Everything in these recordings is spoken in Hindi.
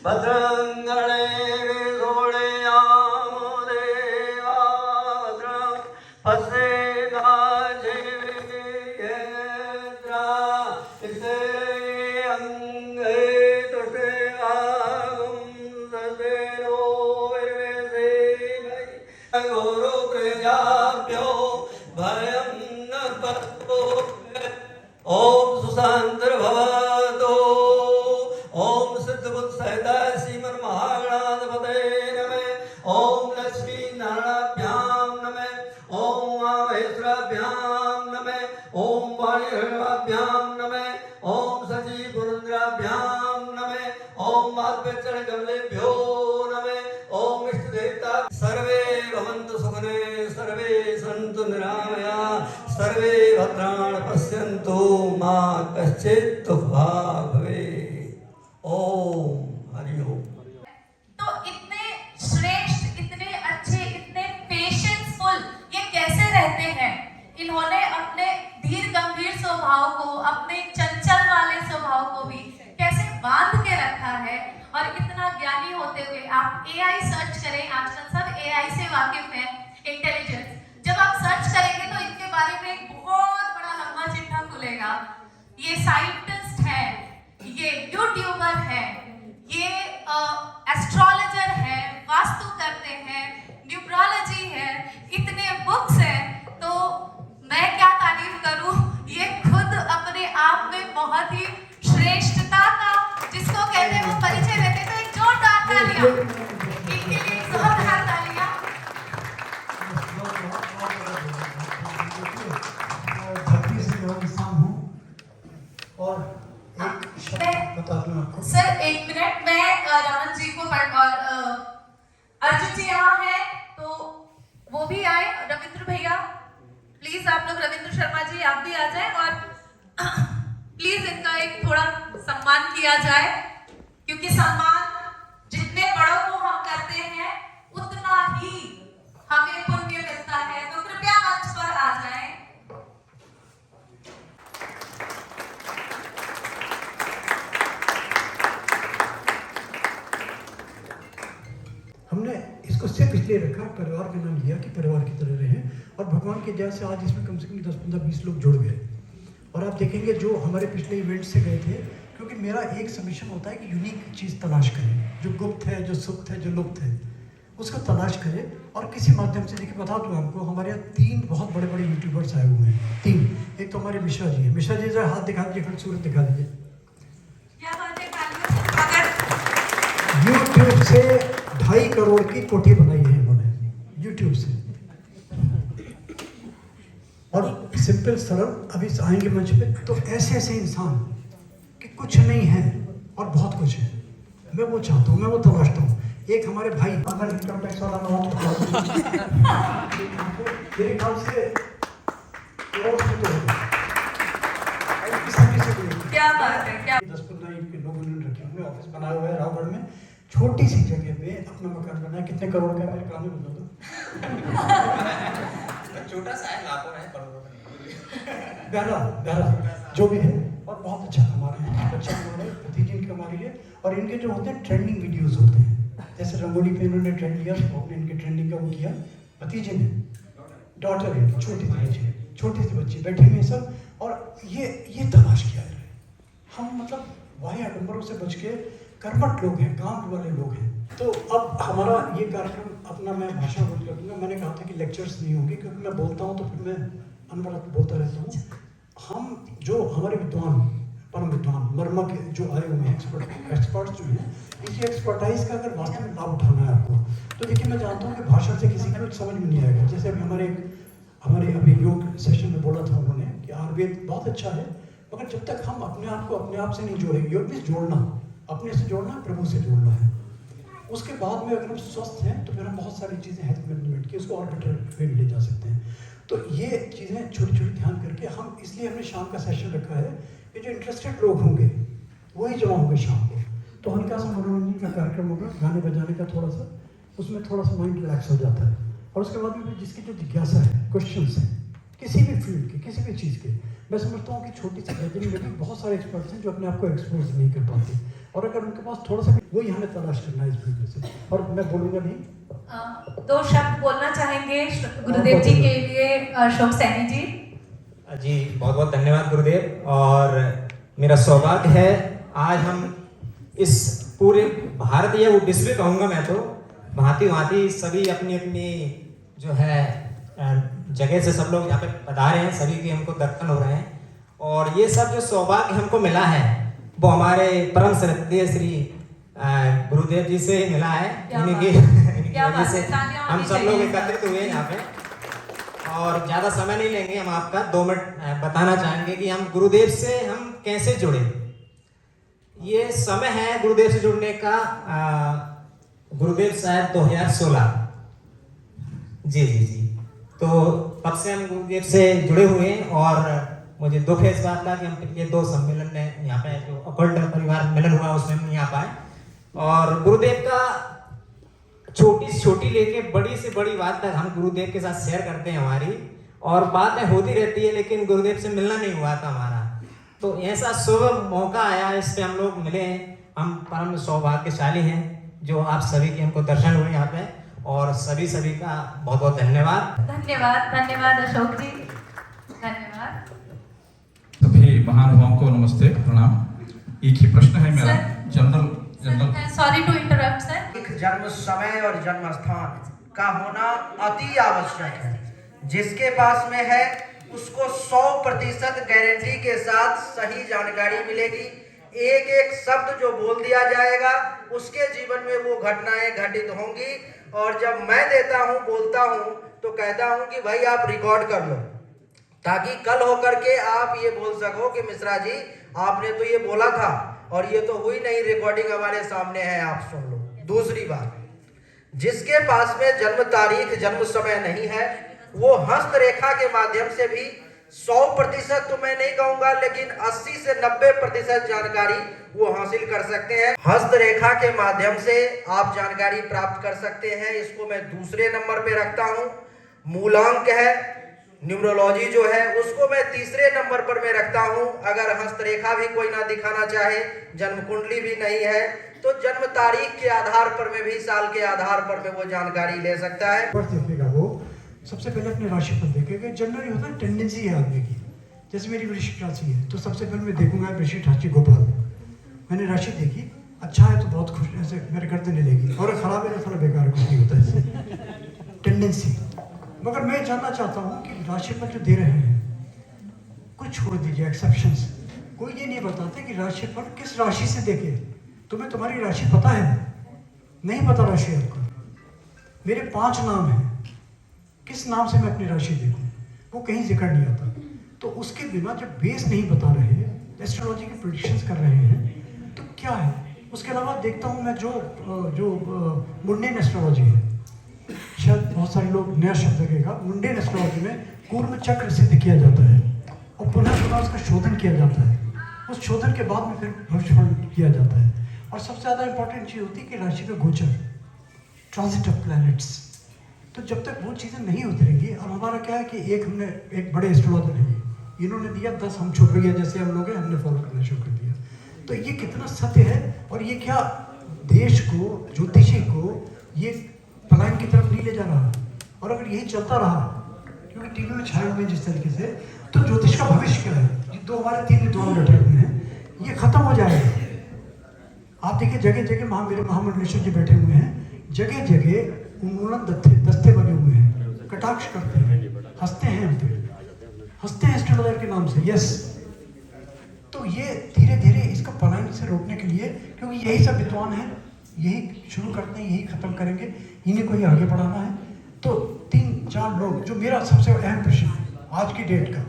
भद्रंगणे विदोळया देवा भद्रं पश्येदाजेन्द्रा इसे अंगे तुषेवागुं सदेनो विर्वेसे गुरु प्रजाभ्यो भयं न पत्तो ओम सुशांतिर्भवतो ओम सिद्धबुद्ध सहिता श्रीमन महागणाधिपते नमः ओम लक्ष्मी नारायणाभ्यां नमः ओम महेश्वराभ्यां नमः ओम वाणीभ्यां नमः ओम सची पुरुन्द्राभ्यां नमः ओम माध्वचरण कमलेभ्यो नमः ओम इष्ट देवता सर्वे भवन्तु सुखिने सर्वे सन्तु निरामया सर्वे भद्राणि पश्यन्तु मा कश्चित् दुःखभाग् भवेत्। ओम हरि ओम। तो इतने श्रेष्ठ, इतने अच्छे, इतने पेशेंसफुल ये कैसे रहते हैं? इन्होंने अपने धीर गंभीर स्वभाव को, अपने चंचल वाले स्वभाव को भी कैसे बांध के रखा है। और इतना ज्ञानी होते हुए आप AI सर्च करें, आजकल सब AI से वाकिफ हैं, इंटेलिजेंस। जब आप सर्च करेंगे तो इनके बारे में एक बहुत बड़ा लंबा चिट्ठा खुलेगा। ये साइंटिस्ट है, ये यूट्यूबर है, ये एस्ट्रोलॉजर है, वास्तु करते हैं, न्यूमरोलॉजी है, इतने बुक्स हैं। तो मैं क्या तारीफ करूं, ये खुद अपने आप में बहुत ही श्रेष्ठता का जिसको कहते हैं वो परिचय देते। तो एक जोरदार तालियां इनके लिए, जोरदार तालियां। धरती से मैं इंसान हूँ और एक शब्द बता दूँ आपको। सर एक मिनट, मैं रमन जी को और अर्जुन जी यहाँ हैं तो वो भी आए। रविंद्र भैया प्लीज, आप लोग, रविंद्र शर्मा जी आप भी आ जाएं और प्लीज इनका एक थोड़ा सम्मान किया जाए, क्योंकि सम्मान जितने बड़ों को हम करते हैं उतना ही हमें पुण्य मिलता है। तो कृपया मंच पर आ जाएं। हमने इसको सिर्फ इसलिए रखा, परिवार का नाम लिया कि परिवार की तरह रहें, और भगवान की दया से आज इसमें कम से कम 10, 15, 20 लोग जुड़ गए। और आप देखेंगे जो हमारे पिछले इवेंट से गए थे, क्योंकि मेरा एक सबमिशन होता है कि यूनिक चीज़ तलाश करें, जो गुप्त है, जो सुप्त है, जो लुप्त है, उसको तलाश करें। और किसी माध्यम से, देखिए बता दूँ आपको, हमारे यहाँ 3 बहुत बड़े बड़े यूट्यूबर्स आए हुए हैं। 3, एक तो हमारे मिश्रा जी हैं। मिश्रा जी जरा हाथ दिखा दीजिए, खूबसूरत दिखा दीजिए। क्या बात है, अगर यूट्यूब से 2.5 करोड़ की कोठी बनाई है इन्होंने, यूट्यूब से। और सिंपल सरल, अभी आएंगे मंच पे तो ऐसे ऐसे इंसान कि कुछ नहीं है और बहुत कुछ है। मैं वो चाहता हूँ, मैं वो तलाशता हूँ। एक हमारे भाई, अगर इनकम टैक्स वाला ना हो तो मेरे ख्याल से करोड़ में तो होगा। क्या बात है, क्या 10-15 इनके लोग उन्होंने रखे हुए, ऑफिस बनाया हुआ है रावगढ़ में, छोटी सी जगह पे अपना मकान बनाया। कितने करोड़ का है मेरे काम में बता दो। छोटा सा है, लाखों है, करोड़ों का बहरा जो भी है, और बहुत अच्छा कमा रहे हैं, बच्चे कमा रहे हैं, भतीजे इनके कमा रही है। और इनके जो होते हैं ट्रेंडिंग वीडियोस होते हैं, जैसे रंगोली पे इन्होंने ट्रेंड लिया, तो आपने इनके ट्रेंडिंग का वो किया। भतीजे ने, डॉटर है, छोटी सी बच्ची बैठी हुई है सब। और ये तलाश किया है हम, मतलब वाही आडम्बरों से बच के कर्मठ लोग हैं, काम वाले लोग हैं। तो अब हमारा ये कार्यक्रम अपना, मैं भाषण बोल कर दूंगा। मैंने कहा था कि लेक्चर्स नहीं होंगे, क्योंकि मैं बोलता हूँ तो फिर मैं अनवरत बोलता रहता हूँ। हम जो हमारे विद्वान, परम विद्वान, मर्मा के जो आए हुए हैं, एक्सपर्ट्स जो हैं, इनकी एक्सपर्टाइज का अगर वास्तव में लाभ उठाना है आपको, तो देखिए मैं जानता हूँ कि भाषण से किसी को समझ में नहीं आएगा। जैसे अभी हमारे अभी योग सेशन में बोला था उन्होंने कि आयुर्वेद बहुत अच्छा है, मगर जब तक हम अपने आप को अपने आप से नहीं जोड़ेंगे, योग में जोड़ना, अपने से जोड़ना है, प्रभु से जोड़ना है। उसके बाद में अगर हम स्वस्थ हैं तो फिर हम बहुत सारी चीज़ें हेल्थ मैनेजमेंट की उसको और बेटर वे में ले जा सकते हैं। तो ये चीज़ें छोटी छोटी ध्यान करके हम, इसलिए हमने शाम का सेशन रखा है कि जो इंटरेस्टेड लोग होंगे वही जमा होंगे शाम को। तो हल्का सा मनोरंजन का कार्यक्रम होगा, गाने बजाने का थोड़ा सा, उसमें थोड़ा सा माइंड रिलैक्स हो जाता है। और उसके बाद में जिसकी जो जिज्ञासा है, क्वेश्चंस हैं किसी भी फील्ड के, किसी भी चीज़ के, मैं समझता हूँ कि छोटी सी गैदरिंग में भी बहुत सारे एक्सपर्ट्स हैं जो अपने आप को एक्सपोज नहीं कर पाते। और अगर उनके पास थोड़ा सा भी वही हमें तलाश करना है इस वीडियो से। और मैं बोलूँगा नहीं, 2 शब्द बोलना चाहेंगे गुरुदेव जी के लिए अशोक सैनी जी। जी बहुत बहुत धन्यवाद गुरुदेव। और मेरा सौभाग्य है आज हम इस पूरे भारत या वो विश्व कहूँगा मैं, तो भांति भांति सभी अपनी अपनी जो है जगह से सब लोग यहाँ पे पधारे हैं, सभी के हमको दर्शन हो रहे हैं। और ये सब जो सौभाग्य हमको मिला है वो हमारे परम श्रद्धेय श्री गुरुदेव जी से मिला है। इनकी वजह से हम सब लोग एकत्रित हुए हैं यहाँ पे। और ज़्यादा समय नहीं लेंगे, हम आपका 2 मिनट बताना चाहेंगे कि हम गुरुदेव से हम कैसे जुड़े। ये समय है गुरुदेव से जुड़ने का, गुरुदेव शायद 2016 जी। तो तब से हम गुरुदेव से जुड़े हुए हैं। और मुझे दुख है इस बात का कि हम पिछले 2 सम्मेलन में यहाँ पे जो अकल्ट परिवार मिलन हुआ उसमें हम नहीं आ पाए। और गुरुदेव का छोटी से छोटी लेके बड़ी से बड़ी बात तक हम गुरुदेव के साथ शेयर करते हैं हमारी, और बातें होती रहती है, लेकिन गुरुदेव से मिलना नहीं हुआ था हमारा। तो ऐसा शुभ मौका आया, इस पे हम लोग मिले हैं। हम परम सौभाग्यशाली हैं जो आप सभी के हमको दर्शन हुए यहाँ पे। और सभी का बहुत बहुत धन्यवाद। धन्यवाद अशोक जी, धन्यवाद। सभी महानुभावों को नमस्ते, प्रणाम। एक ही प्रश्न है मेरा, general. Sorry to interrupt sir. एक जन्म समय और जन्म स्थान का होना अति आवश्यक है। जिसके पास में है उसको 100% गारंटी के साथ सही जानकारी मिलेगी। एक एक शब्द जो बोल दिया जाएगा उसके जीवन में वो घटनाएं घटित होंगी। और जब मैं देता हूँ, बोलता हूँ, तो कहता हूँ कि भाई आप रिकॉर्ड कर लो, ताकि कल होकर के आप ये बोल सको कि मिश्रा जी आपने तो ये बोला था और ये तो हुई नहीं, रिकॉर्डिंग हमारे सामने है, आप सुन लो। दूसरी बात, जिसके पास में जन्म तारीख जन्म समय नहीं है वो हस्तरेखा के माध्यम से भी 100% तो मैं नहीं कहूंगा, लेकिन 80 से 90% जानकारी वो हासिल कर सकते हैं। हस्तरेखा के माध्यम से आप जानकारी प्राप्त कर सकते हैं। इसको मैं दूसरे नंबर पे रखता हूं। मूलांक है, न्यूमरोलॉजी जो है उसको मैं तीसरे नंबर पर मैं रखता हूं। अगर हस्तरेखा भी कोई ना दिखाना चाहे, जन्म कुंडली भी नहीं है, तो जन्म तारीख के आधार पर में भी, साल के आधार पर में वो जानकारी ले सकता है। देखेगा वो सबसे पहले अपने राशिफल देखेगा। जनरली होता है टेंडेंसी है आदमी की, जैसे मेरी वृश्चिक राशि है तो सबसे पहले मैं देखूंगा वृश्चिक राशि गोपाल। मैंने राशि देखी, अच्छा है तो बहुत खुश, ऐसे मेरे गर्दन लेगी, और खराब है तो थोड़ा बेकार कुछ नहीं होता है टेंडेंसी। मगर मैं जानना चाहता हूँ कि राशिफल जो दे रहे हैं कुछ छोड़ दीजिए एक्सेप्शंस। कोई ये नहीं बताते कि राशिफल किस राशि से देखे। तुम्हें तुम्हारी राशि पता है? नहीं पता राशि आपको। मेरे 5 नाम हैं, किस नाम से मैं अपनी राशि देखूं वो कहीं जिक्र नहीं आता। तो उसके बिना जब बेस नहीं बता रहे, एस्ट्रोलॉजी के प्रेडिक्शंस कर रहे हैं, तो क्या है। उसके अलावा देखता हूँ मैं जो मुंडेन एस्ट्रोलॉजी है, शायद बहुत सारे लोग नया शब्द लगेगा। मुंडेन एस्ट्रोलॉजी में कूर्म चक्र सिद्ध किया जाता है और पुनः उसका शोधन किया जाता है। उस शोधन के बाद में फिर भविष्यवाणी किया जाता है। और सबसे ज़्यादा इंपॉर्टेंट चीज़ होती है कि राशि का गोचर, ट्रांजिट ऑफ प्लैनेट्स। तो जब तक वो चीज़ें नहीं उतरेंगी, और हमारा क्या है कि हमने एक बड़े एस्ट्रोलॉजर हैं, इन्होंने दिया 10 हम छुप गया, जैसे हम लोग हैं, हमने फॉलो करना शुरू कर दिया। तो ये कितना सत्य है, और ये क्या देश को, ज्योतिषी को ये पलायन की तरफ नहीं ले जा रहा। और अगर यही चलता रहा, क्योंकि टीवी में छाए हुए जिस तरीके से, तो ज्योतिष का भविष्य क्या है। ये 2 हमारे 3 विद्वान बैठे हुए हैं, ये खत्म हो जाएगा। आप देखिए जगह जगह मेरे महामंडलेश्वर जी बैठे हुए हैं, जगह जगह उन्मूलन दस्ते बने हुए हैं, कटाक्ष करते हैं, हंसते हैं हम पे, हंसते हैं एस्ट्रोलॉजर के नाम से। यस, तो ये धीरे धीरे इसको पलायन से रोकने के लिए, क्योंकि यही सब विद्वान हैं, यही शुरू करते हैं, यही खत्म करेंगे, इन्हीं को ही आगे बढ़ाना है। तो 3-4 लोग, जो मेरा सबसे अहम प्रश्न है आज की डेट का,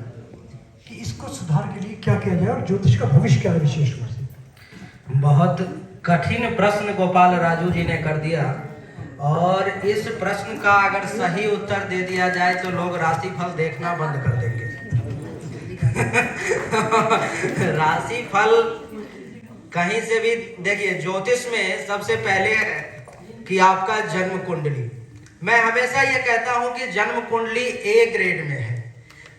कि इसको सुधार के लिए क्या किया जाए और ज्योतिष का भविष्य क्या है विशेष रूप से। बहुत कठिन प्रश्न गोपाल राजू जी ने कर दिया, और इस प्रश्न का अगर सही उत्तर दे दिया जाए तो लोग राशिफल देखना बंद कर देंगे। राशिफल कहीं से भी देखिए, ज्योतिष में सबसे पहले कि आपका जन्म कुंडली, मैं हमेशा ये कहता हूं कि जन्म कुंडली A ग्रेड में है।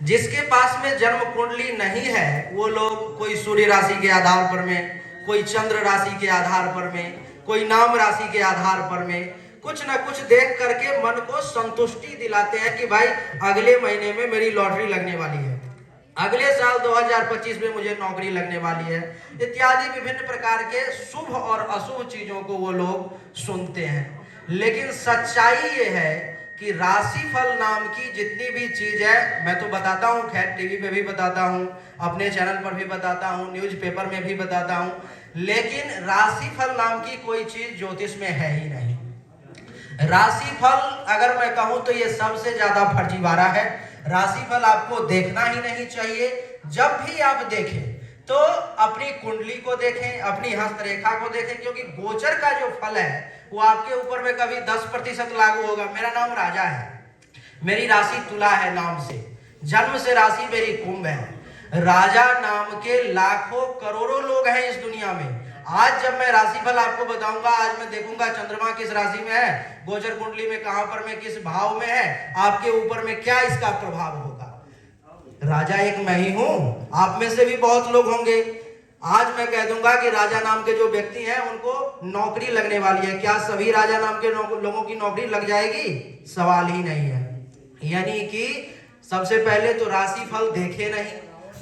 जिसके पास में जन्म कुंडली नहीं है वो लोग कोई सूर्य राशि के आधार पर में, कोई चंद्र राशि के आधार पर में, कोई नाम राशि के आधार पर में, कुछ ना कुछ देख करके मन को संतुष्टि दिलाते हैं कि भाई अगले महीने में मेरी लॉटरी लगने वाली है, अगले साल 2025 में मुझे नौकरी लगने वाली है, इत्यादि विभिन्न प्रकार के शुभ और अशुभ चीजों को वो लोग सुनते हैं। लेकिन सच्चाई ये है कि राशिफल नाम की जितनी भी चीज है, मैं तो बताता हूँ, खैर टीवी पे भी बताता हूँ, अपने चैनल पर भी बताता हूँ, न्यूज़पेपर में भी बताता हूँ, लेकिन राशिफल नाम की कोई चीज ज्योतिष में है ही नहीं। राशिफल अगर मैं कहूँ तो ये सबसे ज्यादा फर्जीवाड़ा है। राशिफल आपको देखना ही नहीं चाहिए। जब भी आप देखें तो अपनी कुंडली को देखें, अपनी हस्तरेखा को देखें, क्योंकि गोचर का जो फल है वो आपके ऊपर में कभी 10% लागू होगा। मेरा नाम राजा है, मेरी राशि तुला है नाम से, जन्म से राशि मेरी कुंभ है। राजा नाम के लाखों करोड़ों लोग हैं इस दुनिया में। आज जब मैं राशिफल आपको बताऊंगा, आज मैं देखूंगा चंद्रमा किस राशि में है, गोचर कुंडली में कहां पर में किस भाव में है, आपके ऊपर में क्या इसका प्रभाव होगा। राजा एक मैं ही हूं, आप में से भी बहुत लोग होंगे। आज मैं कह दूंगा कि राजा नाम के जो व्यक्ति हैं उनको नौकरी लगने वाली है। क्या सभी राजा नाम के लोगों की नौकरी लग जाएगी? सवाल ही नहीं है। यानी कि सबसे पहले तो राशिफल देखे नहीं,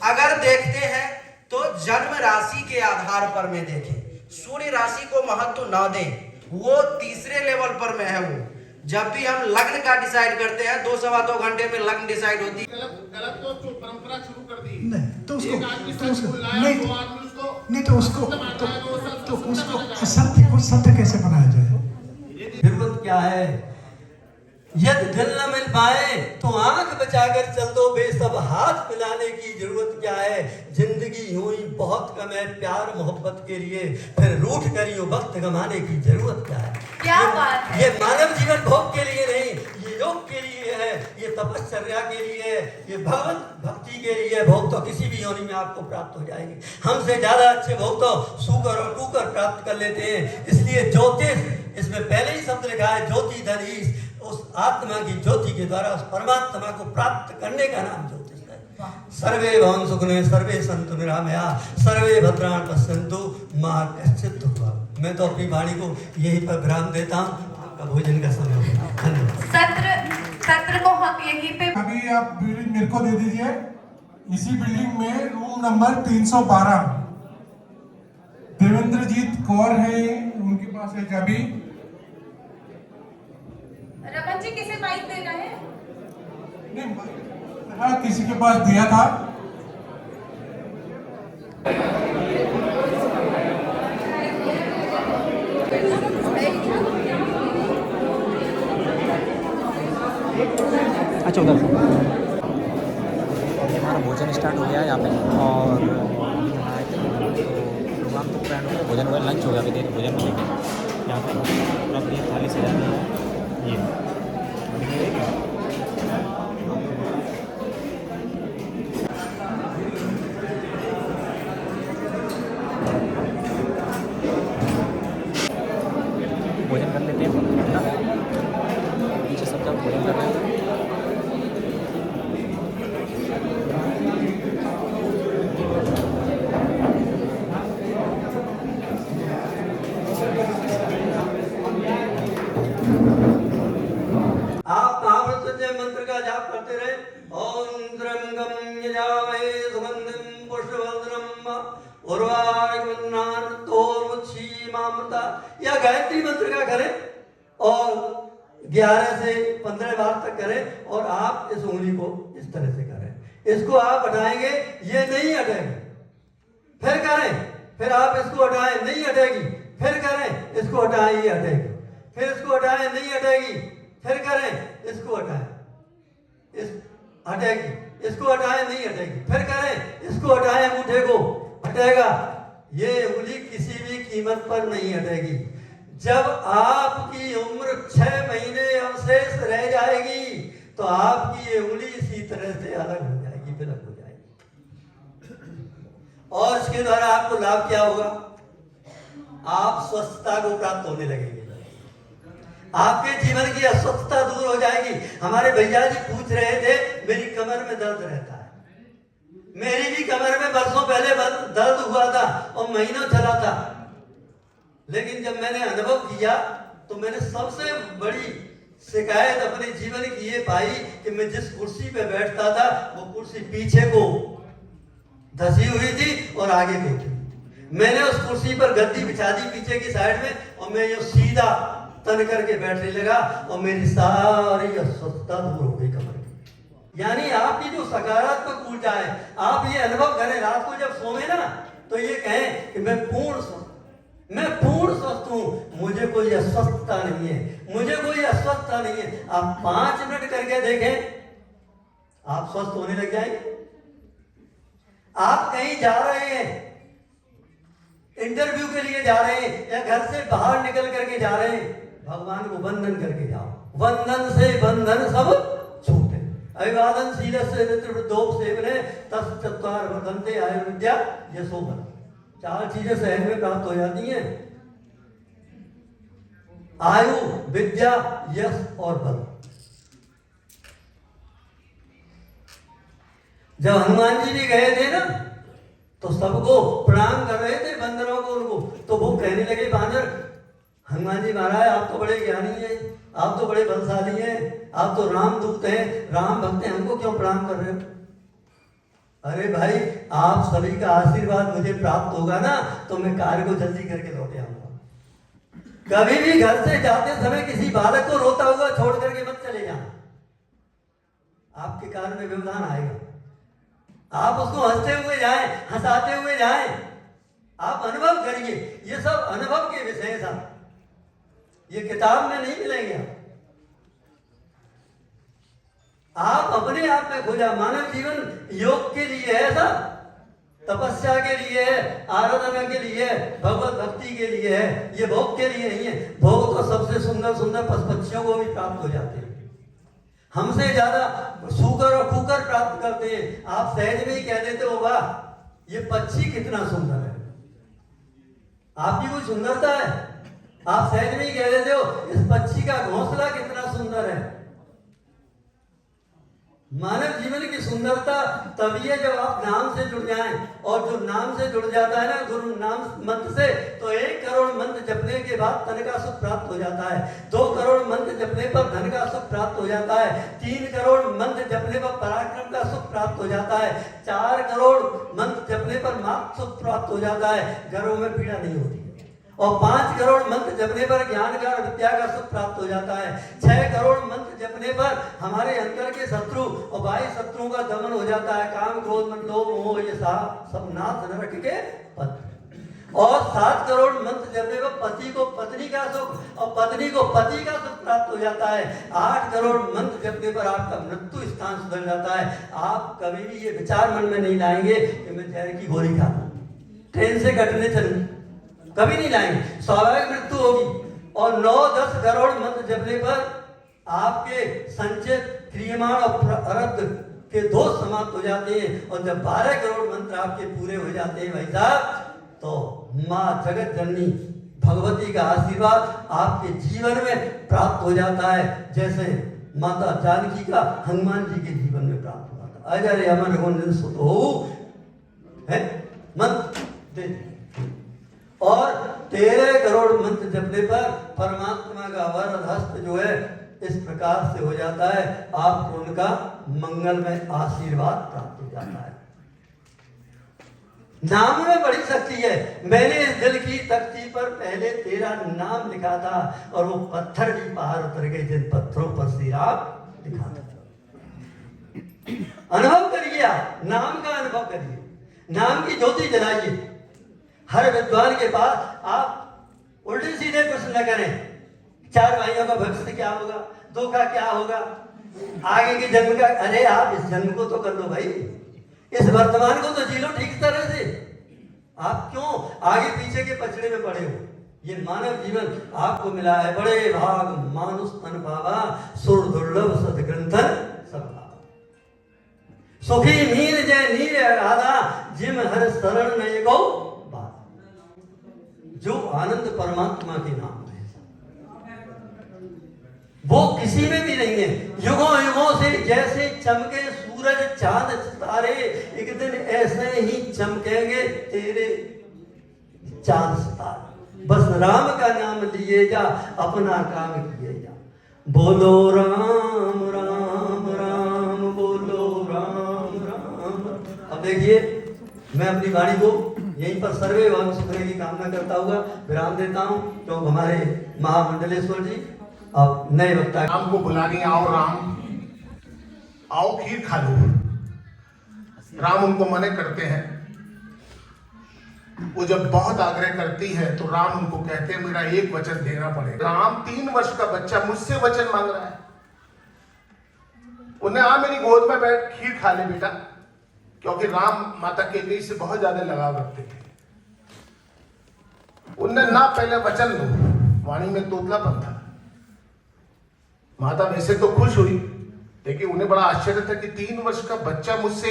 अगर देखते हैं तो जन्म राशि के आधार पर में देखें। सूर्य राशि को महत्व ना दें, वो तीसरे लेवल पर में है। वो जब भी हम लग्न का डिसाइड करते हैं 2-2.25 घंटे में लग्न डिसाइड होती है। गलत तो परंपरा शुरू कर दी नहीं तो उसको एक आदमी तो उसको सच बोला है, नहीं दो आदमी उसको नहीं तो उसको मानता है, वो सच तो को उसको सत्य बनाया सत्य को सत्य कैसे बनाया जाए? जरूरत क्या है? यदि दिल न मिल पाए तो आंख बचाकर चल दो, बेसब हाथ मिलाने की जरूरत क्या है? जिंदगी यूं ही बहुत कम है प्यार मोहब्बत के लिए, फिर रूठ कर यूं वक्त गंवाने की जरूरत क्या है? क्या बात है। ये मानव जीवन भोग के लिए नहीं, ये योग के लिए है, ये तपश्चर्या के लिए है, ये भगवत भक्ति के लिए। भोग तो किसी भी योनि में आपको प्राप्त हो जाएंगे। हमसे ज्यादा अच्छे भोग तो सूकर और टूकर प्राप्त कर लेते हैं। इसलिए ज्योतिष, इसमें पहले ही शब्द लिखा है ज्योति धनीश, उस आत्मा की ज्योति के द्वारा उस परमात्मा को प्राप्त करने का नाम ज्योतिष है। सर्वे भवन सुखने सर्वे सन्तु निरामया सर्वे भद्राणि पश्यन्तु मा कश्चित् दुःखभाग्। मैं तो अपनी वाणी को यही पर विराम देता हूँ। आपका भोजन का समय हो। धन्यवाद। सत्र को हम यहीं पे अभी आप बिल्डिंग मेरे को दे दीजिए। इसी बिल्डिंग में रूम नंबर 312 देवेंद्रजीत कौर है, उनके पास है चाबी। रमन जी किसे माइक देना है? नहीं, हाँ किसी के पास दिया था। अच्छा उधर हमारा भोजन स्टार्ट हो गया है यहाँ पे, और आए थे तो प्रोग्राम तो पूरा भोजन हुआ, लंच हो गया, अभी देर भोजन मिलेगा यहाँ पे। पूरा पूरी थाली से जाना है ये। भोजन कर लेते हैं ना, नीचे सब जब भोजन कर रहे हैं। आप महामृत्युंजय मंत्र का जाप करते रहे। ओम त्र्यंबकं यजामहे सुगंधिं पुष्टिवर्धनम् उर्वारुकमिन्नामृतोर्मुक्षीमामृता। या गायत्री मंत्र का करें और 11 से 15 बार तक करें, और आप इस उंगली को इस तरह से करें। इसको आप हटाएंगे, ये नहीं हटेगी, फिर करें, फिर आप इसको हटाएं, नहीं हटेगी, फिर करें, इसको हटाएं, ये हटेगी, फिर इसको हटाएं, नहीं हटेगी, फिर करें, इसको हटाएं, इस हटेगी, इसको हटाएं, नहीं हटेगी, फिर करें, इसको हटाएं, अंगूठे को हटेगा। ये उंगली किसी भी कीमत पर नहीं हटेगी। जब आपकी उम्र 6 महीने अवशेष रह जाएगी तो आपकी ये उंगली इसी तरह से अलग हो जाएगी, विलग हो जाएगी। और इसके द्वारा आपको लाभ क्या होगा? आप स्वस्थता को प्राप्त होने लगेंगे, आपके जीवन की अस्वस्थता दूर हो जाएगी। हमारे भैया जी पूछ रहे थे, मेरी कमर में दर्द रहता है, मेरी भी कमर में बरसों पहले दर्द हुआ था और महीनों चला था, लेकिन जब मैंने अनुभव किया तो मैंने सबसे बड़ी शिकायत अपने जीवन की ये पाई कि मैं जिस कुर्सी पे बैठता था वो कुर्सी पीछे को धसी हुई थी और आगे को थी। मैंने उस कुर्सी पर गद्दी बिछा दी पीछे की साइड में और मैं ये सीधा तन करके बैठने लगा और मेरी सारी अस्वस्थता दूर हो गई कमर की। यानी आपकी जो सकारात्मक ऊर्जा है, आप ये अनुभव करें रात को जब सोए ना तो ये कहें कि मैं पूर्ण स्वस्थ हूँ, मुझे कोई अस्वस्थता नहीं है, मुझे कोई अस्वस्थता नहीं है। आप 5 मिनट करके देखें, आप स्वस्थ होने लग जाएंगे। आप कहीं जा रहे हैं, इंटरव्यू के लिए जा रहे हैं या घर से बाहर निकल करके जा रहे हैं, भगवान को वंदन करके जाओ। वंदन से बंधन सब छूटे। अभिवादन शील से दोप सेवने तस् चत्वार वर्धन्ते आयुर्विद्या यशो बल। 4 चीजें सहज में प्राप्त हो जाती हैं, आयु, विद्या, यश और बल। जब हनुमान जी भी गए थे ना तो सबको प्रणाम कर रहे थे, बंदरों को, उनको तो वो कहने लगे बांदर, हनुमान जी महाराज आप तो बड़े ज्ञानी हैं, आप तो बड़े बलशाली हैं, आप तो राम दूत हैं, राम भक्त हैं, हमको क्यों प्रणाम कर रहे हो? अरे भाई, आप सभी का आशीर्वाद मुझे प्राप्त होगा ना तो मैं कार्य को जल्दी करके लौटे आऊंगा। कभी भी घर से जाते समय किसी बालक को रोता हुआ छोड़ करके मत चले जाना, आपके कार्य में व्यवधान आएगा। आप उसको हंसते हुए जाएं, हंसाते हुए जाएं, आप अनुभव करिए। ये सब अनुभव के विषय था, ये किताब में नहीं मिलेंगे। आप अपने आप में खोजा। मानव जीवन योग के लिए है, ऐसा तपस्या के लिए है, आराधना के लिए है, भगवत भक्ति के लिए है, ये भोग के लिए नहीं है। भोग तो सबसे सुंदर सुंदर पशु पक्षियों को भी प्राप्त हो जाते हैं, हमसे ज्यादा सूकर और कुकर प्राप्त करते हैं। आप सहज में ही कह देते हो वाह ये पक्षी कितना सुंदर है, आपकी कोई सुंदरता है, आप सहज में ही कह देते हो इस पक्षी का घोंसला कितना सुंदर है। मानव जीवन की सुंदरता तभी है जब आप नाम से जुड़ जाएं, और जो नाम से जुड़ जाता है ना गुरु नाम मंत्र से, तो 1 करोड़ मंत्र जपने के बाद धन का सुख प्राप्त हो जाता है। 2 करोड़ मंत्र जपने पर धन का सुख प्राप्त हो जाता है। 3 करोड़ मंत्र जपने पर पराक्रम का सुख प्राप्त हो जाता है। 4 करोड़ मंत्र जपने पर मात्र सुख प्राप्त हो जाता है, घरों में पीड़ा नहीं होती। और 5 करोड़ मंत्र जपने पर ज्ञान का और विद्या का सुख प्राप्त हो जाता है। 6 करोड़ मंत्र जपने पर हमारे अंदर के शत्रु और बाह्य शत्रुओं का दमन हो जाता है। काम, क्रोध, मद, लोभ, मोह ये सब नाथ नरक के पथ। और 7 करोड़ मंत्र जपने पर पति को पत्नी का सुख और पत्नी को पति का सुख प्राप्त हो जाता है। 8 करोड़ मंत्र जपने पर आपका मृत्यु स्थान सुधर जाता है। आप कभी भी ये विचार मन में नहीं लाएंगे कि मैं जहर की गोली खाता, ट्रेन से कटने चलूं, कभी नहीं लाएंगे, स्वाभाविक मृत्यु होगी। और 9-10 करोड़ मंत्र जपने पर आपके संचित क्रियमाण और प्रारब्ध के दोष समाप्त हो जाते हैं। और जब 12 करोड़ मंत्र आपके पूरे हो जाते हैं भाई साहब, तो माँ जगत जननी भगवती का आशीर्वाद आपके जीवन में प्राप्त हो जाता है, जैसे माता जानकी का हनुमान जी के जीवन में प्राप्त हुआ था। अजर अमर रघुनंदन सुत हो है मंत्र दे। और 13 करोड़ मंत्र जपने पर परमात्मा का वरद हस्त जो है इस प्रकार से हो जाता है, आपको उनका मंगलमय आशीर्वाद प्राप्त हो जाता है। नाम में बड़ी शक्ति है। मैंने इस दिल की तख्ती पर पहले तेरा नाम लिखा था और वो पत्थर भी बाहर उतर गए जिन पत्थरों पर श्री राम लिखा था। अनुभव करिए, आप नाम का अनुभव करिए, नाम की ज्योति जलाइए। हर विद्वान के पास आप उल्टे सीधे प्रश्न न करें, 4 भाइयों का भविष्य क्या होगा, 2 का क्या होगा, आगे के जन्म का। अरे आप इस जन्म को तो कर लो भाई, इस वर्तमान को तो जी लो ठीक तरह से। आप क्यों आगे पीछे के पछड़े में पड़े हो? ये मानव जीवन आपको मिला है, बड़े भाग मानुष तन पावा, सुर दुर्लभ सदग्रंथन सब सुखी मीर जय नीर आधा, जिम हर शरण में गो। जो आनंद परमात्मा के नाम है वो किसी में भी नहीं है। युगों युगों से जैसे चमके सूरज सूरज चांद सितारे एक दिन ऐसे ही चमकेंगे तेरे चांद सितारे। बस राम का नाम लिए जा, अपना काम किए जा। बोलो राम राम राम, बोलो राम राम। अब देखिए, मैं अपनी वाणी को यहीं पर सर्वे भवन सुखने की कामना करता हुआ विराम देता हूँ, तो हमारे महामंडलेश्वर जी अब नए वक्ता राम को बुलाने आओ, राम आओ खीर खा लो। राम उनको मना करते हैं। वो जब बहुत आग्रह करती है तो राम उनको कहते हैं मेरा एक वचन देना पड़ेगा। राम 3 वर्ष का बच्चा मुझसे वचन मांग रहा है। उन्हें आ मेरी गोद में बैठ खीर खा ले बेटा, क्योंकि राम माता केकई से बहुत ज्यादा लगाव रखते थे। उनने ना पहले वचन लो, वाणी में तोतलापन था। माता वैसे तो खुश हुई, लेकिन उन्हें बड़ा आश्चर्य था कि 3 वर्ष का बच्चा मुझसे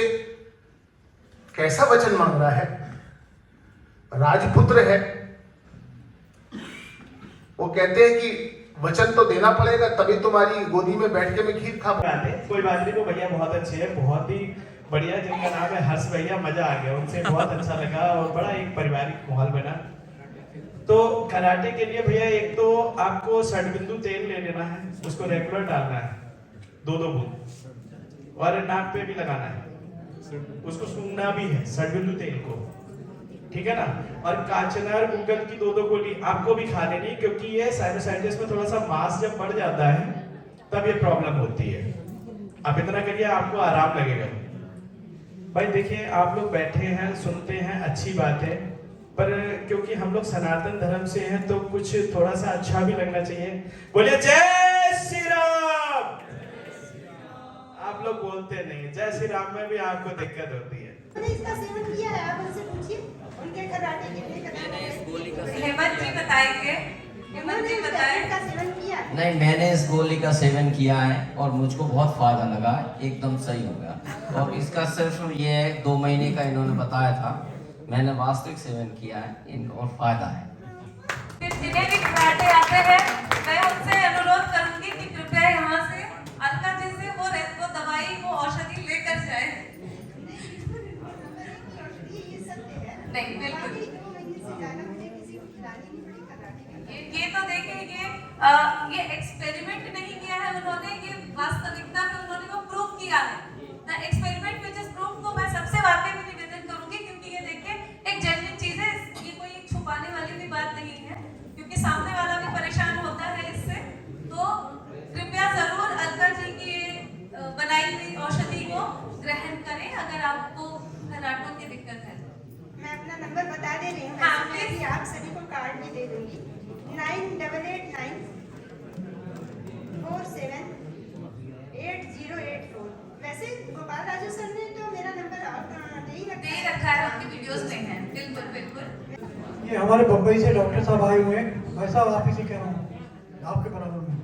कैसा वचन मांग रहा है। राजपुत्र है। वो कहते हैं कि वचन तो देना पड़ेगा, तभी तुम्हारी गोदी में बैठ के मैं खीर खा पाऊंगा। कोई बात नहीं, वो भैया बहुत अच्छे हैं, बहुत ही बढ़िया, जिनका नाम है हर्ष भैया। मजा आ गया उनसे, बहुत अच्छा लगा और बड़ा एक पारिवारिक माहौल बना। तो कराटे के लिए भैया एक तो आपको षडबिंदु तेल ले लेना है, उसको रेगुलर डालना है 2-2 बूंद, और नाक पे भी लगाना है, उसको सूंघना भी है षडबिंदु तेल को, ठीक है ना। और काचनार गुगल की 2-2 गोली आपको भी खा लेनी, क्योंकि ये साइनोसाइटिस में थोड़ा सा मांस जब बढ़ जाता है तब ये प्रॉब्लम होती है। आप इतना करिए, आपको आराम लगेगा। भाई देखिए, आप लोग बैठे हैं, सुनते हैं, अच्छी बात है, पर क्योंकि हम लोग सनातन धर्म से हैं तो कुछ थोड़ा सा अच्छा भी लगना चाहिए। बोलिए जय श्री राम। आप लोग बोलते नहीं, जय श्री राम में भी आपको दिक्कत होती है। इसका सेवन किया है, आप उनसे पूछिए उनके कराटे के लिए। हेमंत जी बताएंगे, हेमंत जी बताएं। का सेवन किया है? नहीं, मैंने इस गोली का सेवन किया है और मुझको बहुत फायदा लगा, एकदम सही हो गया। और इसका सिर्फ ये 2 महीने का इन्होंने बताया था, मैंने वास्तविक सेवन किया है, इनको और फायदा है। जिन्हें भी कराटे आते हैं, मैं उनसे अनुरोध करूंगी कि कृपया यहाँ से अलका जी से वो दवाई, वो औषधि लेकर जाए। नहीं, बिल्कुल ये तो देखिए, ये एक्सपेरिमेंट नहीं किया है उन्होंने, ये वास्तविकता में उन्होंने वो प्रूव किया है। The experiment which is prove को मैं सबसे वाकई में निवेदन करूंगी, क्योंकि ये देखिए एक जेन्युइन चीज है, ये कोई छुपाने वाली भी बात नहीं है, क्योंकि सामने वाला भी परेशान होता है इससे। तो कृपया जरूर अलका जी की बनाई हुई औषधि को ग्रहण करें अगर आपको खराटों की दिक्कत है। मैं अपना नंबर बता दे रही हूँ, हाँ, मैं आप सभी को कार्ड भी दे दूंगी। 9889 47 8084। वैसे गोपाल राजू सर ने तो मेरा नंबर दे रखा है, उनकी वीडियोस में है। बिल्कुल बिल्कुल। ये हमारे बम्बई से डॉक्टर साहब आए हुए हैं, भाई साहब आप ही से कह रहा हूँ, आपके बराबर में।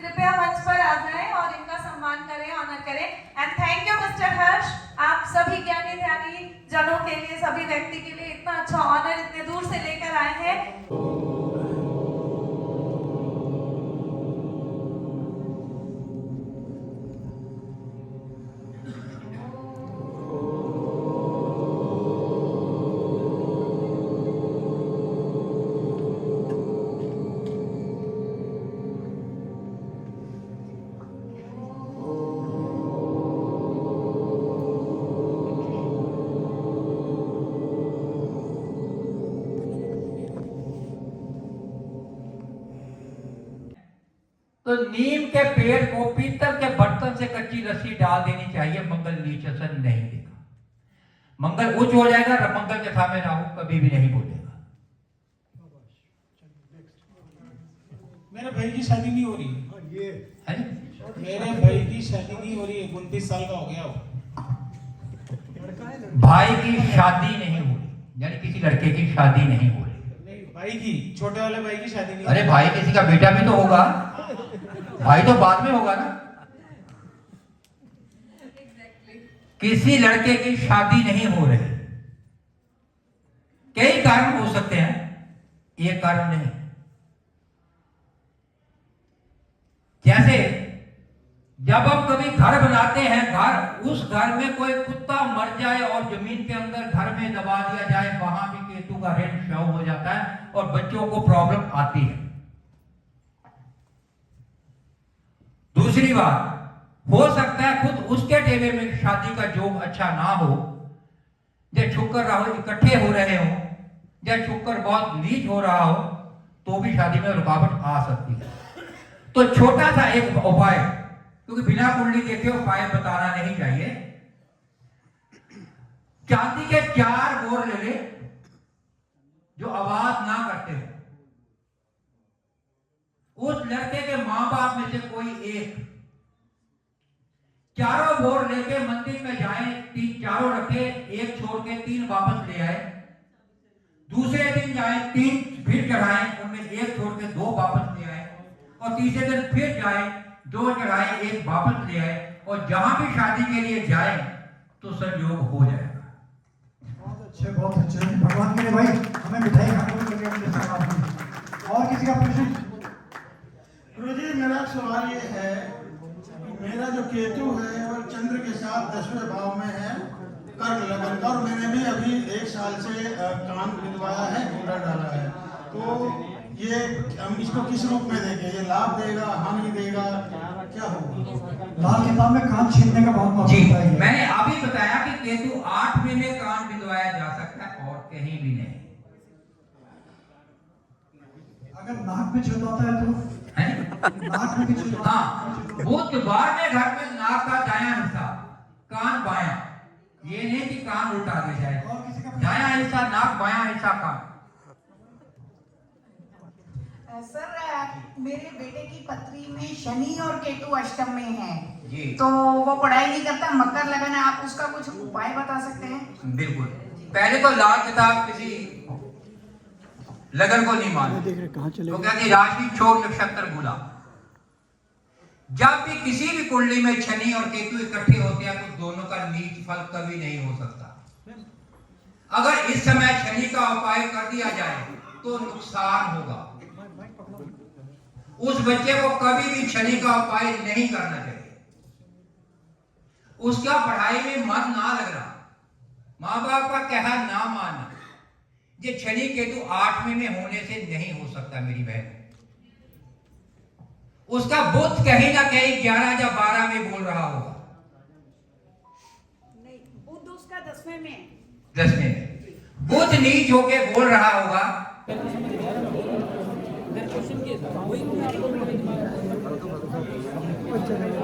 कृपया मंच पर आ जाएं और इनका सम्मान करें, ऑनर करें। एंड थैंक यू मिस्टर हर्ष, आप सभी ज्ञानी ध्यानी जनों के लिए, सभी व्यक्ति के लिए इतना अच्छा ऑनर इतने दूर से लेकर आए हैं। तो नीम के पेड़ को पीतल के बर्तन से कच्ची रस्सी डाल देनी चाहिए, मंगल नीचसन नहीं देगा। मंगल उच्च हो जाएगा, मंगल के सामने राहु कभी भी नहीं बोलेगा। मेरे भाई की शादी नहीं हो रही है, मेरे भाई की शादी नहीं हो रही है, 29 साल का हो गया वो। भाई की शादी नहीं हो रही, यानी किसी लड़के की शादी नहीं हो रही। नहीं, भाई की, छोटे वाले भाई की शादी नहीं। अरे भाई किसी का बेटा भी तो होगा, भाई तो बाद में होगा ना। किसी लड़के की शादी नहीं हो रही, कई कारण हो सकते हैं, ये कारण नहीं। जब हम कभी घर बनाते हैं, घर उस घर में कोई कुत्ता मर जाए और जमीन के अंदर घर में दबा दिया जाए, वहां भी केतु का रेंट शो हो जाता है और बच्चों को प्रॉब्लम आती है। दूसरी बात, हो सकता है खुद उसके टेबल में शादी का जोग अच्छा ना हो, जब शुक्र राहु इकट्ठे हो रहे हो, जब शुक्र बहुत नीच हो रहा हो, तो भी शादी में रुकावट आ सकती है। तो छोटा सा एक उपाय, क्योंकि बिना कुंडली देखे उपाय बताना नहीं चाहिए, चांदी के 4 बोर ले ले जो आवाज ना करते हो। उस लड़के के मां बाप में से कोई एक चारों बोर लेके मंदिर में जाए, 3 चारों रखे, एक छोड़ के 3 वापस ले आए। दूसरे दिन जाए 3 फिर चढ़ाए, उनमें एक छोड़ के 2 वापस ले आए, और तीसरे दिन फिर जाए 2 चढ़ाए, 1 वापस ले आए, और जहां भी शादी के लिए जाए तो संयोग हो जाएगा। बहुत अच्छे, बहुत अच्छे। भगवान के लिए भाई हमें मिठाई खाने को मिले। और किसी का प्रश्न? गुरुजी, मेरा सवाल ये है कि मेरा जो केतु है वो चंद्र के साथ 10वें भाव में है, कर्क लगन का, और मैंने भी अभी 1 साल से कान बिंदवाया है, घूंघट डाला है। तो ये हम इसको किस रूप में देंगे? ये लाभ देगा, हानि देगा, क्या होगा? लाल किताब में कान छीनने का बहुत जी, मौका है। मैंने अभी बताया कि केतु 8वें में कान बिंदवाया जा सकता है और कहीं भी नहीं। अगर नाक में छेद होता है तो नाक में छेद, हाँ, बुधवार में घर में नाक का दायां हिस्सा, कान बायां, ये नहीं कि कान उल्टा दे जाए, दायां हिस्सा नाक, बायां हिस्सा कान। सर, मेरे बेटे की पत्री में शनि और केतु अष्टम में है, जी, तो वो पढ़ाई नहीं करता, मकर लगन है, आप उसका कुछ उपाय बता सकते हैं? बिल्कुल। पहले तो लाल किताब किसी लगन को नहीं मानते, तो कहते राशि छोड़ नक्षत्र भूला। जब भी किसी भी कुंडली में शनि और केतु इकट्ठे होते हैं तो दोनों का नीच फल कभी नहीं हो सकता। अगर इस समय शनि का उपाय कर दिया जाए तो नुकसान होगा। उस बच्चे को कभी भी शनि का उपाय नहीं करना चाहिए। उसका पढ़ाई में मन ना लगना, माँ बाप का कहना ना मानना, ये शनि केतु 8वें में होने से नहीं हो सकता मेरी बहन। उसका बुध कहीं ना कहीं 11 या 12 में बोल रहा होगा। नहीं, बुध उसका 10वें में। 10वें में बुध नीच होके बोल रहा होगा। अच्छा